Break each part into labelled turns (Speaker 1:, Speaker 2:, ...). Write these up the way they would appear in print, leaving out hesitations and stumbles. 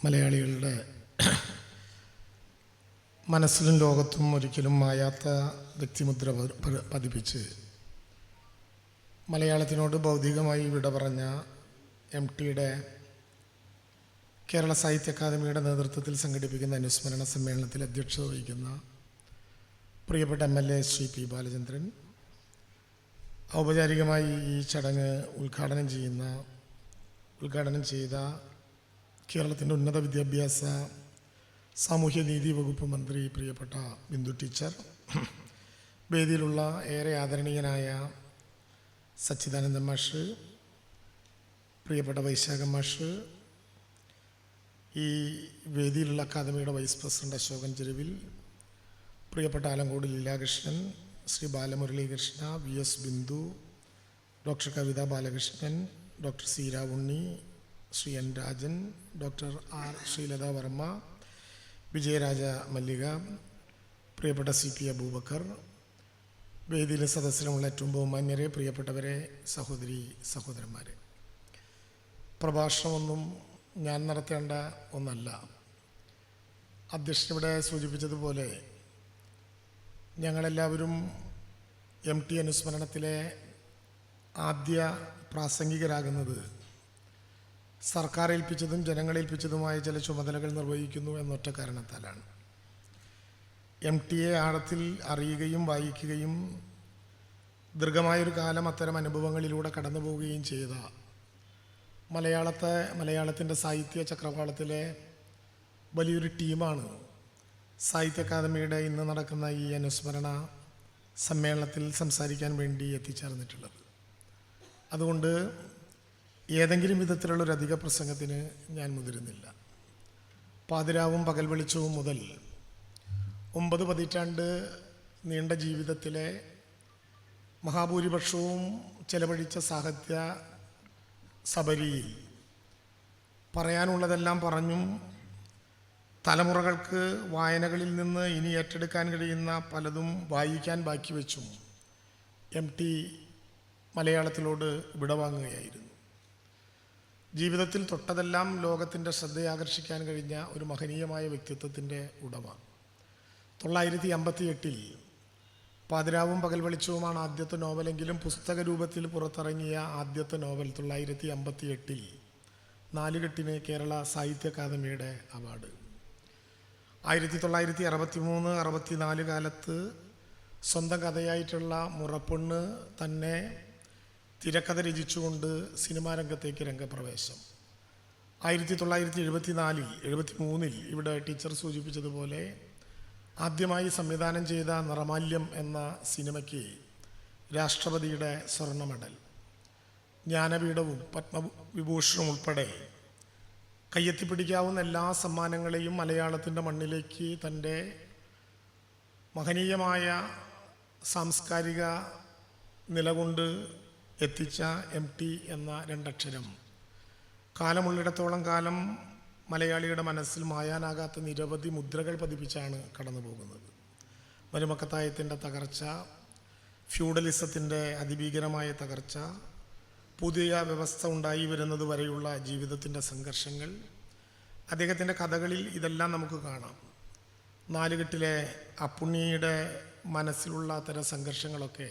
Speaker 1: മലയാളികളുടെ മനസ്സിലും ലോകത്തും ഒരിക്കലും മായാത്ത വ്യക്തിമുദ്ര പതിപ്പിച്ച് മലയാളത്തിനോട് ഭൗതികമായി വിട പറഞ്ഞ MTയുടെ കേരള സാഹിത്യ അക്കാദമിയുടെ നേതൃത്വത്തിൽ സംഘടിപ്പിക്കുന്ന അനുസ്മരണ സമ്മേളനത്തിൽ അധ്യക്ഷത വഹിക്കുന്ന പ്രിയപ്പെട്ട MLA ശ്രീ P. ബാലചന്ദ്രൻ, ഔപചാരികമായി ഈ ചടങ്ങ് ഉദ്ഘാടനം ചെയ്ത കേരളത്തിൻ്റെ ഉന്നത വിദ്യാഭ്യാസ സാമൂഹ്യനീതി വകുപ്പ് മന്ത്രി പ്രിയപ്പെട്ട ബിന്ദു ടീച്ചർ, വേദിയിലുള്ള ഏറെ ആദരണീയനായ സച്ചിദാനന്ദൻ മാഷ്, പ്രിയപ്പെട്ട വൈശാഖൻ മാഷ്, ഈ വേദിയിലുള്ള അക്കാദമിയുടെ വൈസ് പ്രസിഡന്റ് അശോകൻ ചെരുവിൽ, പ്രിയപ്പെട്ട Alankode Leelakrishnan, Shri Balamuralikrishna, VS Bindu, doctor Kavitha Balakrishnan, doctor C. Ravunni, Shri N. Rajan, doctor R. Sreelatha Varma, Vijayaraja Mallika, പ്രിയപ്പെട്ട CP അബൂബക്കർ, വേദിയിലെ സദസ്സിലുമുള്ള ഏറ്റവും ബഹുമാന്യരെ, പ്രിയപ്പെട്ടവരെ, സഹോദരന്മാരെ, പ്രഭാഷണമൊന്നും ഞാൻ നടത്തേണ്ട ഒന്നല്ല. അധ്യക്ഷൻ ഇവിടെ സൂചിപ്പിച്ചതുപോലെ ഞങ്ങളെല്ലാവരും MT അനുസ്മരണത്തിലെ ആദ്യ പ്രാസംഗികരാകുന്നത് സർക്കാർ ഏൽപ്പിച്ചതും ജനങ്ങളേൽപ്പിച്ചതുമായ ചില ചുമതലകൾ നിർവഹിക്കുന്നു എന്നൊറ്റ കാരണത്താലാണ്. MTയെ ആഴത്തിൽ അറിയുകയും വായിക്കുകയും ദീർഘമായൊരു കാലം അത്തരം അനുഭവങ്ങളിലൂടെ കടന്നു പോവുകയും ചെയ്ത മലയാളത്തിൻ്റെ സാഹിത്യ ചക്രവാളത്തിലെ വലിയൊരു ടീമാണ് സാഹിത്യ അക്കാദമിയുടെ ഇന്ന് നടക്കുന്ന ഈ അനുസ്മരണ സമ്മേളനത്തിൽ സംസാരിക്കാൻ വേണ്ടി എത്തിച്ചേർന്നിട്ടുള്ളത്. അതുകൊണ്ട് ഏതെങ്കിലും വിധത്തിലുള്ളൊരു അധിക പ്രസംഗത്തിന് ഞാൻ മുതിരുന്നില്ല. പാതിരാവും പകൽ വെളിച്ചവും മുതൽ 9 പതിറ്റാണ്ട് നീണ്ട ജീവിതത്തിലെ മഹാഭൂരിപക്ഷവും ചെലവഴിച്ച സാഹിത്യ സബരിയിൽ പറയാനുള്ളതെല്ലാം പറഞ്ഞും തലമുറകൾക്ക് വായനകളിൽ നിന്ന് ഇനി ഏറ്റെടുക്കാൻ കഴിയുന്ന പലതും വായിക്കാൻ ബാക്കി വെച്ചും MT മലയാളത്തിലോട് വിടവാങ്ങുകയായിരുന്നു. ജീവിതത്തിൽ തൊട്ടതെല്ലാം ലോകത്തിൻ്റെ ശ്രദ്ധയാകർഷിക്കാൻ കഴിഞ്ഞ ഒരു മഹനീയമായ വ്യക്തിത്വത്തിൻ്റെ ഉടമ. 958 പാതിരാവും പകൽ വെളിച്ചവുമാണ് ആദ്യത്തെ നോവലെങ്കിലും പുസ്തക രൂപത്തിൽ പുറത്തിറങ്ങിയ ആദ്യത്തെ നോവൽ 958 നാലുകെട്ടിന് കേരള സാഹിത്യ അക്കാദമിയുടെ അവാർഡ്. 1963-64 കാലത്ത് സ്വന്തം കഥയായിട്ടുള്ള മുറപ്പൊണ്ണ് തന്നെ തിരക്കഥ രചിച്ചുകൊണ്ട് സിനിമാ രംഗത്തേക്ക് രംഗപ്രവേശം. 1974-73 ഇവിടെ ടീച്ചർ സൂചിപ്പിച്ചതുപോലെ ആദ്യമായി സംവിധാനം ചെയ്ത നിറമാല്യം എന്ന സിനിമയ്ക്ക് രാഷ്ട്രപതിയുടെ സ്വർണ്ണ മെഡൽ, ജ്ഞാനപീഠവും പത്മവിഭൂഷണും ഉൾപ്പെടെ കയ്യെത്തിപ്പിടിക്കാവുന്ന എല്ലാ സമ്മാനങ്ങളെയും മലയാളത്തിൻ്റെ മണ്ണിലേക്ക് തൻ്റെ മഹനീയമായ സാംസ്കാരിക നിലകൊണ്ട് എത്തിച്ച MT എന്ന രണ്ടക്ഷരം കാലമുള്ളിടത്തോളം കാലം മലയാളിയുടെ മനസ്സിൽ മായാനാകാത്ത നിരവധി മുദ്രകൾ പതിപ്പിച്ചാണ് കടന്നു പോകുന്നത്. മരുമക്കത്തായത്തിൻ്റെ തകർച്ച, ഫ്യൂഡലിസത്തിൻ്റെ അതിഭീകരമായ തകർച്ച, പുതിയ വ്യവസ്ഥ ഉണ്ടായി വരുന്നത് വരെയുള്ള ജീവിതത്തിൻ്റെ സംഘർഷങ്ങൾ, അദ്ദേഹത്തിൻ്റെ കഥകളിൽ ഇതെല്ലാം നമുക്ക് കാണാം. നാലുകെട്ടിലെ അപ്പുണ്ണിയുടെ മനസ്സിലുള്ള അത്തരം സംഘർഷങ്ങളൊക്കെ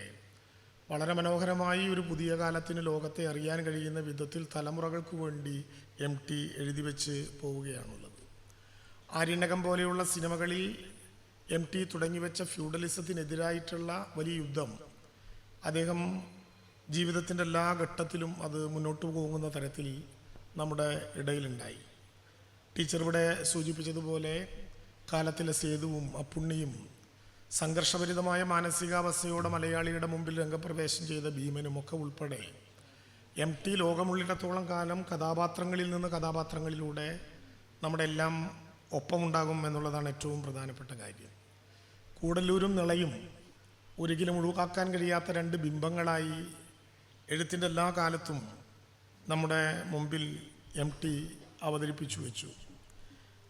Speaker 1: വളരെ മനോഹരമായി ഒരു പുതിയ കാലത്തിന് ലോകത്തെ അറിയാൻ കഴിയുന്ന വിധത്തിൽ തലമുറകൾക്ക് വേണ്ടി MT എഴുതി വെച്ച് പോവുകയാണുള്ളത്. ആര്യനകം പോലെയുള്ള സിനിമകളിൽ MT തുടങ്ങിവെച്ച ഫ്യൂഡലിസത്തിനെതിരായിട്ടുള്ള വലിയ യുദ്ധം അദ്ദേഹം ജീവിതത്തിൻ്റെ എല്ലാ ഘട്ടത്തിലും അത് മുന്നോട്ട് പോകുന്ന തരത്തിൽ നമ്മുടെ ഇടയിലുണ്ടായി. ടീച്ചർ ഇവിടെ സൂചിപ്പിച്ചതുപോലെ കാലത്തിലെ സേതുവും അപ്പുണ്ണിയും സംഘർഷഭരിതമായ മാനസികാവസ്ഥയോടെ മലയാളിയുടെ മുമ്പിൽ രംഗപ്രവേശം ചെയ്ത ഭീമനും ഒക്കെ ഉൾപ്പെടെ MT ലോകമുള്ളിടത്തോളം കാലം കഥാപാത്രങ്ങളിൽ നിന്ന് കഥാപാത്രങ്ങളിലൂടെ നമ്മുടെ എല്ലാം ഒപ്പമുണ്ടാകും എന്നുള്ളതാണ് ഏറ്റവും പ്രധാനപ്പെട്ട കാര്യം. കൂടല്ലൂരും നിളയും ഒരിക്കലും ഒഴിവാക്കാൻ കഴിയാത്ത രണ്ട് ബിംബങ്ങളായി എഴുത്തിൻ്റെ എല്ലാ കാലത്തും നമ്മുടെ മുമ്പിൽ MT അവതരിപ്പിച്ചു വെച്ചു.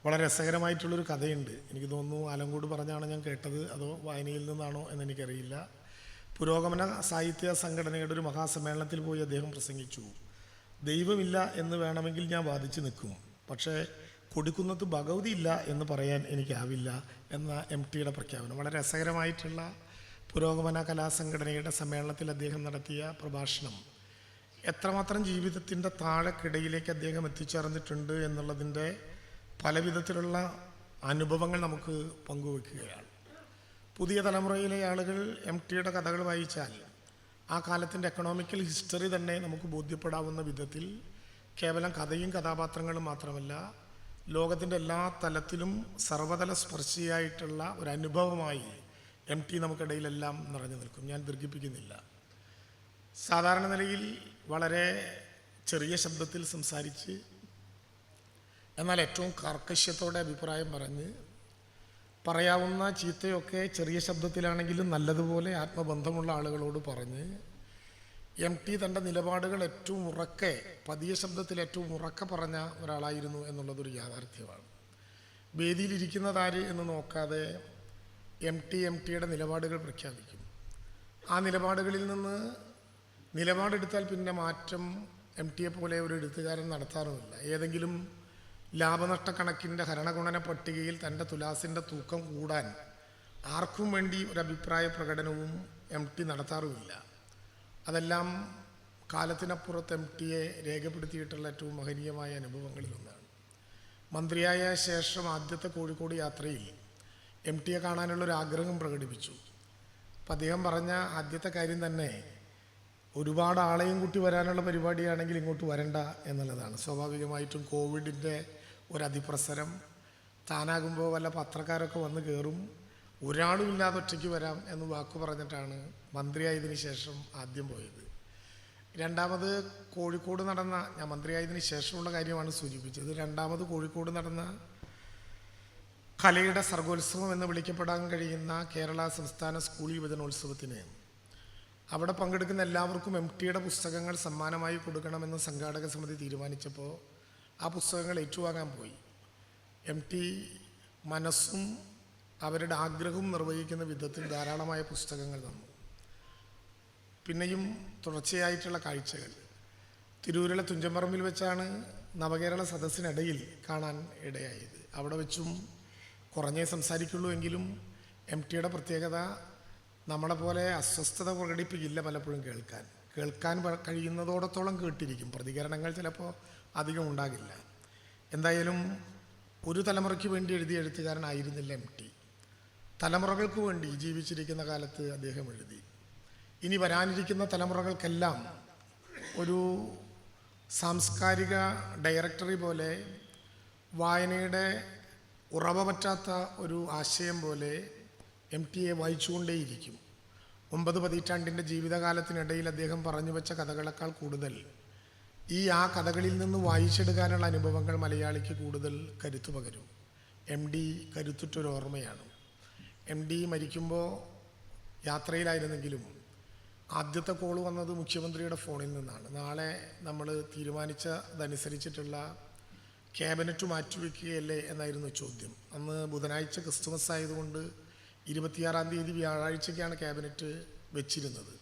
Speaker 1: വളരെ രസകരമായിട്ടുള്ളൊരു കഥയുണ്ട്. എനിക്ക് തോന്നുന്നു ആലങ്കോട് പറഞ്ഞാണ് ഞാൻ കേട്ടത്, അതോ വായനയിൽ നിന്നാണോ എന്നെനിക്കറിയില്ല. പുരോഗമന സാഹിത്യ സംഘടനയുടെ ഒരു മഹാസമ്മേളനത്തിൽ പോയി അദ്ദേഹം പ്രസംഗിച്ചു. ദൈവമില്ല എന്ന് വേണമെങ്കിൽ ഞാൻ വാദിച്ചു നിൽക്കും, പക്ഷേ കൊടിക്കുന്നത്ത് ഭഗവതി ഇല്ല എന്ന് പറയാൻ എനിക്കാവില്ല എന്ന MTയുടെ പ്രഖ്യാപനം. വളരെ രസകരമായിട്ടുള്ള പുരോഗമന കലാസംഘടനയുടെ സമ്മേളനത്തിൽ അദ്ദേഹം നടത്തിയ പ്രഭാഷണം എത്രമാത്രം ജീവിതത്തിൻ്റെ താഴെക്കിടയിലേക്ക് അദ്ദേഹം എത്തിച്ചേർന്നിട്ടുണ്ട് എന്നുള്ളതിൻ്റെ പല വിധത്തിലുള്ള അനുഭവങ്ങൾ നമുക്ക് പങ്കുവെക്കുകയാണ്. പുതിയ തലമുറയിലെ ആളുകൾ MTയുടെ കഥകൾ വായിച്ചാൽ ആ കാലത്തിൻ്റെ എക്കണോമിക്കൽ ഹിസ്റ്ററി തന്നെ നമുക്ക് ബോധ്യപ്പെടാവുന്ന വിധത്തിൽ കേവലം കഥയും കഥാപാത്രങ്ങളും മാത്രമല്ല, ലോകത്തിൻ്റെ എല്ലാ തലത്തിലും സർവതല സ്പർശിയായിട്ടുള്ള ഒരു അനുഭവമായി MT നമുക്കിടയിലെല്ലാം നിറഞ്ഞു നിൽക്കും. ഞാൻ ദീർഘിപ്പിക്കുന്നില്ല. സാധാരണ നിലയിൽ വളരെ ചെറിയ ശബ്ദത്തിൽ സംസാരിച്ച് എന്നാൽ ഏറ്റവും കർക്കശ്യത്തോടെ അഭിപ്രായം പറഞ്ഞ് പറയാവുന്ന ചീത്തയൊക്കെ ചെറിയ ശബ്ദത്തിലാണെങ്കിലും നല്ലതുപോലെ ആത്മബന്ധമുള്ള ആളുകളോട് പറഞ്ഞ് MT തൻ്റെ നിലപാടുകൾ ഏറ്റവും ഉറക്കെ, പതിയ ശബ്ദത്തിൽ ഏറ്റവും ഉറക്കെ പറഞ്ഞ ഒരാളായിരുന്നു എന്നുള്ളതൊരു യാഥാർത്ഥ്യമാണ്. വേദിയിലിരിക്കുന്നതാര് എന്ന് നോക്കാതെ MTയുടെ നിലപാടുകൾ പ്രഖ്യാപിക്കും. ആ നിലപാടുകളിൽ നിന്ന് നിലപാടെടുത്താൽ പിന്നെ മാറ്റം MTയെ പോലെ ഒരു എഴുത്തുകാരൻ നടത്താറുമില്ല. ഏതെങ്കിലും ലാഭനഷ്ട കണക്കിൻ്റെ ഹരണഗുണന പട്ടികയിൽ തൻ്റെ തുലാസിൻ്റെ തൂക്കം കൂടാൻ ആർക്കും വേണ്ടി ഒരു അഭിപ്രായ പ്രകടനവും MT നടത്താറുമില്ല. അതെല്ലാം കാലത്തിനപ്പുറത്ത് MTയെ രേഖപ്പെടുത്തിയിട്ടുള്ള ഏറ്റവും മഹനീയമായ അനുഭവങ്ങളിലൊന്നാണ്. മന്ത്രിയായ ശേഷം ആദ്യത്തെ കോഴിക്കോട് യാത്രയിൽ MTയെ കാണാനുള്ളൊരു ആഗ്രഹം പ്രകടിപ്പിച്ചു. അപ്പം അദ്ദേഹം പറഞ്ഞ ആദ്യത്തെ കാര്യം തന്നെ ഒരുപാട് ആളെയും കൂട്ടി വരാനുള്ള പരിപാടിയാണെങ്കിൽ ഇങ്ങോട്ട് വരണ്ട എന്നുള്ളതാണ്. സ്വാഭാവികമായിട്ടും കോവിഡിൻ്റെ ഒരു അതിപ്രസരം, താനാകുമ്പോൾ വല്ല പത്രക്കാരൊക്കെ വന്ന് കയറും, ഒരാളും ഇല്ലാതെ ഒറ്റയ്ക്ക് വരാം എന്ന് വാക്കു പറഞ്ഞിട്ടാണ് മന്ത്രിയായതിനു ശേഷം ആദ്യം പോയത്. രണ്ടാമത് കോഴിക്കോട് നടന്ന, ഞാൻ മന്ത്രിയായതിനു ശേഷമുള്ള കാര്യമാണ് സൂചിപ്പിച്ചത്, രണ്ടാമത് കോഴിക്കോട് നടന്ന കലയുടെ സർഗോത്സവം എന്ന് വിളിക്കപ്പെടാൻ കഴിയുന്ന കേരള സംസ്ഥാന സ്കൂൾ യുവജനോത്സവത്തിന് അവിടെ പങ്കെടുക്കുന്ന എല്ലാവർക്കും MTയുടെ പുസ്തകങ്ങൾ സമ്മാനമായി കൊടുക്കണമെന്ന് സംഘാടക സമിതി തീരുമാനിച്ചപ്പോൾ ആ പുസ്തകങ്ങൾ ഏറ്റുവാങ്ങാൻ പോയി. MT മനസ്സും അവരുടെ ആഗ്രഹവും നിർവഹിക്കുന്ന വിധത്തിൽ ധാരാളമായ പുസ്തകങ്ങൾ തന്നു. പിന്നെയും തുടർച്ചയായിട്ടുള്ള കാഴ്ചകൾ തിരൂരിലെ തുഞ്ചമ്പറമ്പിൽ വെച്ചാണ് നവകേരള സദസ്സിനിടയിൽ കാണാൻ ഇടയായത്. അവിടെ വെച്ചും കുറഞ്ഞേ സംസാരിക്കുള്ളൂ എങ്കിലും MTയുടെ പ്രത്യേകത നമ്മളെ പോലെ അസ്വസ്ഥത പ്രകടിപ്പിക്കില്ല. പലപ്പോഴും കേൾക്കാൻ കഴിയുന്നതോടത്തോളം കേട്ടിരിക്കും. പ്രതികരണങ്ങൾ ചിലപ്പോൾ അധികം ഉണ്ടാകില്ല. എന്തായാലും ഒരു തലമുറയ്ക്ക് വേണ്ടി എഴുതിയ എഴുത്തുകാരനായിരുന്നില്ല MT. തലമുറകൾക്ക് വേണ്ടി ജീവിച്ചിരിക്കുന്ന കാലത്ത് അദ്ദേഹം എഴുതി. ഇനി വരാനിരിക്കുന്ന തലമുറകൾക്കെല്ലാം ഒരു സാംസ്കാരിക ഡയറക്ടറി പോലെ, വായനയുടെ ഉറവ പറ്റാത്ത ഒരു ആശയം പോലെ MTയെ വായിച്ചുകൊണ്ടേയിരിക്കും. 9 പതിറ്റാണ്ടിൻ്റെ ജീവിതകാലത്തിനിടയിൽ അദ്ദേഹം പറഞ്ഞു വെച്ച കഥകളെക്കാൾ കൂടുതൽ ആ കഥകളിൽ നിന്ന് വായിച്ചെടുക്കാനുള്ള അനുഭവങ്ങൾ മലയാളിക്ക് കൂടുതൽ കരുത്തു പകരും. MD കരുത്തുറ്റൊരു ഓർമ്മയാണ്. MD മരിക്കുമ്പോൾ യാത്രയിലായിരുന്നെങ്കിലും ആദ്യത്തെ കോൾ വന്നത് മുഖ്യമന്ത്രിയുടെ ഫോണിൽ നിന്നാണ്. നാളെ നമ്മൾ തീരുമാനിച്ചതനുസരിച്ചിട്ടുള്ള ക്യാബിനറ്റ് മാറ്റിവെക്കുകയല്ലേ എന്നായിരുന്നു ചോദ്യം. അന്ന് ബുധനാഴ്ച ക്രിസ്തുമസ് ആയതുകൊണ്ട് 26-ാം തീയതി വ്യാഴാഴ്ചയ്ക്കാണ് ക്യാബിനറ്റ് വെച്ചിരുന്നത്.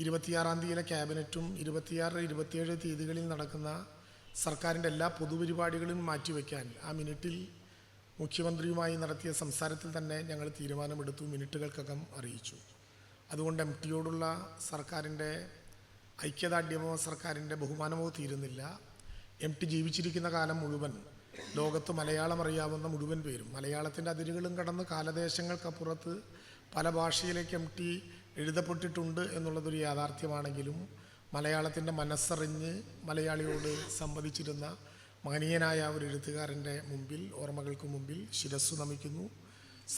Speaker 1: 26-ാം തീയതിയിലെ ക്യാബിനറ്റും 26, 27 തീയതികളിൽ നടക്കുന്ന സർക്കാരിൻ്റെ എല്ലാ പൊതുപരിപാടികളും മാറ്റിവെക്കാൻ ആ മിനിറ്റിൽ മുഖ്യമന്ത്രിയുമായി നടത്തിയ സംസാരത്തിൽ തന്നെ ഞങ്ങൾ തീരുമാനമെടുത്തു, മിനിറ്റുകൾക്കകം അറിയിച്ചു. അതുകൊണ്ട് MTയോടുള്ള സർക്കാരിൻ്റെ ഐക്യദാർഢ്യമോ സർക്കാരിൻ്റെ ബഹുമാനമോ തീരുന്നില്ല. MT ജീവിച്ചിരിക്കുന്ന കാലം മുഴുവൻ ലോകത്ത് മലയാളം അറിയാവുന്ന മുഴുവൻ പേരും, മലയാളത്തിൻ്റെ അതിരുകളും കടന്ന് കാലദേശങ്ങൾക്കപ്പുറത്ത് പല ഭാഷയിലേക്ക് MT എഴുതപ്പെട്ടിട്ടുണ്ട് എന്നുള്ളതൊരു യാഥാർത്ഥ്യമാണെങ്കിലും മലയാളത്തിൻ്റെ മനസ്സറിഞ്ഞ് മലയാളിയോട് സംവദിച്ചിരുന്ന മഹനീയനായ ഒരു എഴുത്തുകാരൻ്റെ മുമ്പിൽ, ഓർമ്മകൾക്ക് മുമ്പിൽ ശിരസ്സു നമിക്കുന്നു.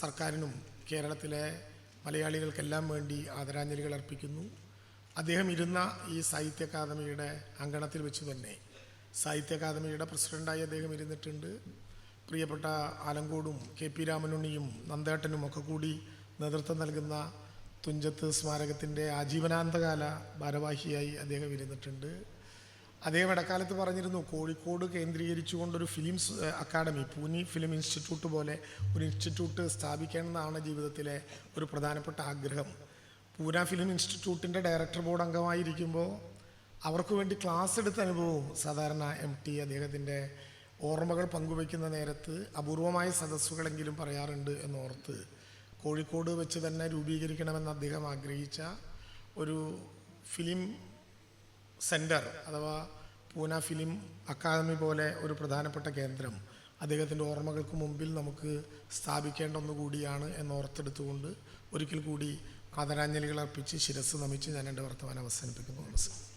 Speaker 1: സർക്കാരിനും കേരളത്തിലെ മലയാളികൾക്കെല്ലാം വേണ്ടി ആദരാഞ്ജലികൾ അർപ്പിക്കുന്നു. അദ്ദേഹം ഇരുന്ന ഈ സാഹിത്യ അക്കാദമിയുടെ അങ്കണത്തിൽ വെച്ച് തന്നെ സാഹിത്യ അക്കാദമിയുടെ പ്രസിഡൻ്റായി അദ്ദേഹം ഇരുന്നിട്ടുണ്ട്. പ്രിയപ്പെട്ട ആലങ്കോടും KP രാമനുണ്ണിയും നന്ദേട്ടനും ഒക്കെ കൂടി നേതൃത്വം നൽകുന്ന തുഞ്ചത്ത് സ്മാരകത്തിൻ്റെ ആജീവനാന്തകാല ഭാരവാഹിയായി അദ്ദേഹം ഇരുന്നിട്ടുണ്ട്. അദ്ദേഹം ഇടക്കാലത്ത് പറഞ്ഞിരുന്നു, കോഴിക്കോട് കേന്ദ്രീകരിച്ചുകൊണ്ടൊരു films academy, Pune film institute പോലെ ഒരു ഇൻസ്റ്റിറ്റ്യൂട്ട് സ്ഥാപിക്കണമെന്നാണ് ജീവിതത്തിലെ ഒരു പ്രധാനപ്പെട്ട ആഗ്രഹം. പൂനെ ഫിലിം ഇൻസ്റ്റിറ്റ്യൂട്ടിൻ്റെ ഡയറക്ടർ ബോർഡ് അംഗമായിരിക്കുമ്പോൾ അവർക്ക് വേണ്ടി ക്ലാസ് എടുത്ത അനുഭവവും സാധാരണ MT അദ്ദേഹത്തിൻ്റെ ഓർമ്മകൾ പങ്കുവയ്ക്കുന്ന നേരത്ത് അപൂർവമായ സദസ്സുകളെങ്കിലും പറയാറുണ്ട് എന്നോർത്ത് കോഴിക്കോട് വെച്ച് തന്നെ രൂപീകരിക്കണമെന്ന് അദ്ദേഹം ആഗ്രഹിച്ച ഒരു ഫിലിം സെൻറ്റർ അഥവാ പൂന ഫിലിം അക്കാദമി പോലെ ഒരു പ്രധാനപ്പെട്ട കേന്ദ്രം അദ്ദേഹത്തിൻ്റെ ഓർമ്മകൾക്ക് മുമ്പിൽ നമുക്ക് സ്ഥാപിക്കേണ്ട ഒന്നുകൂടിയാണ് എന്നോർത്തെടുത്തുകൊണ്ട് ഒരിക്കൽ കൂടി ആദരാഞ്ജലികൾ അർപ്പിച്ച് ശിരസ് നമിച്ച് ഞാൻ എൻ്റെ വർത്തമാനം അവസാനിപ്പിക്കുന്നു. നമസ്കാരം.